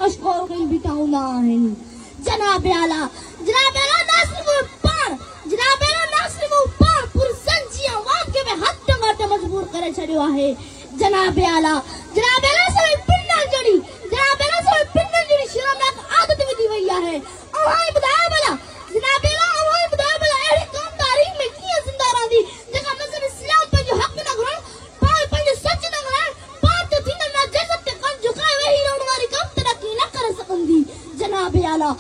कशकोर कहीं बिताऊ ना है जनाब आला ना सिर्फ ऊपर पुरसंजिया वाक्य में हद तक मजबूर करे छड़ियो है जनाब आला सभी पिंडल जड़ी शर्मनाक आदत विधि वैया है और बुधाया भला जनाब आला और बुधाया भला एड़ी कौम तारीख में किया जिंदा रहंदी जका मजहब इस्लाम पे जो हक न ग्रहण पाए पंहिंजो सच न ग्रहण बात थी न जज़ब ते कन झुकाए वही रहण वारी कम तरक्की न करे सकंदी जनाब आला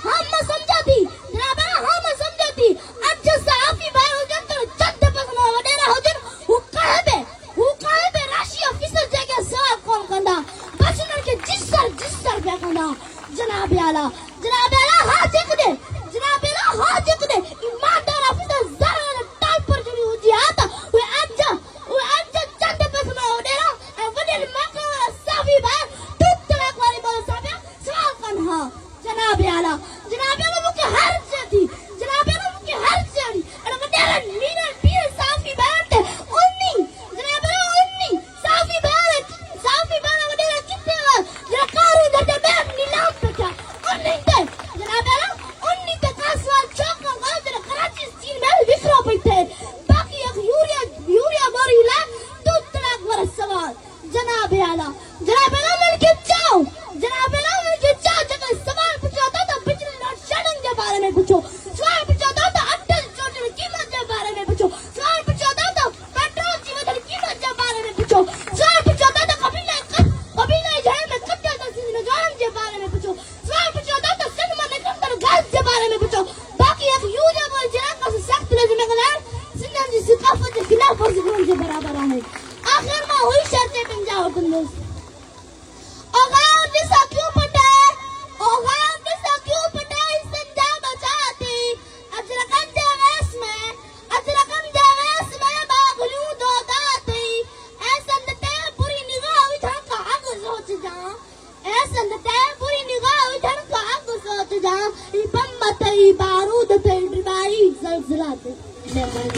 हम न समझाती जनाब आला हम न समझाती अज साफी भाई हुजन तो चंद पसनो वडेरा हुजन हु काहे बे राशि ऑफिसर जगह सवाल कौन कंदा बस उनन के जिसर पे कंदा जनाब आला हां जेक दे ईमानदार ऑफिसर जरा टाइप पर जड़ी हुजी आता वे अज चंद पसनो वडेरा ए वडेल मका साफी भाई तुत तक वाली बोल साफी सवाल कन हां जनाब आला मुके हर जदी जनाब आला मुके हर जड़ी अरे वडेरा मीना पीर साफी बात उन्नी जनाब आला उन्नी साफी बात वडेरा किथे जरा कारू दटे में नीलाम पे क्या उन्नी ते जनाब आला उन्नी ते कासवार चौक का जरा कराची स्टील में विखरो बैठे बाकी एक यूरिया बोरी ला तो तड़ाक वर सवाल जनाब आला मिलके चाओ जगह सवाल पूछा था बिजली लोड शेडिंग के बारे में पूछो सवाल पूछा था अटल चोटी कीमत के बारे में पूछो सवाल पूछा था पेट्रोल की वजह कीमत के बारे में पूछो सवाल पूछा था कबीला जहर में कब्जा तस्वीर में जान के बारे में पूछो सवाल पूछा था सिनेमा में अंदर गैस के बारे में पूछो बाकी एक यूजर बोल जरा का सख्त लगे में गला सिनेमा की सकाफत के खिलाफ वर्जिश के बराबर है आखिर में हुई शर्तें पंजाब बंदों बारूद थे ड्राई जलजला थे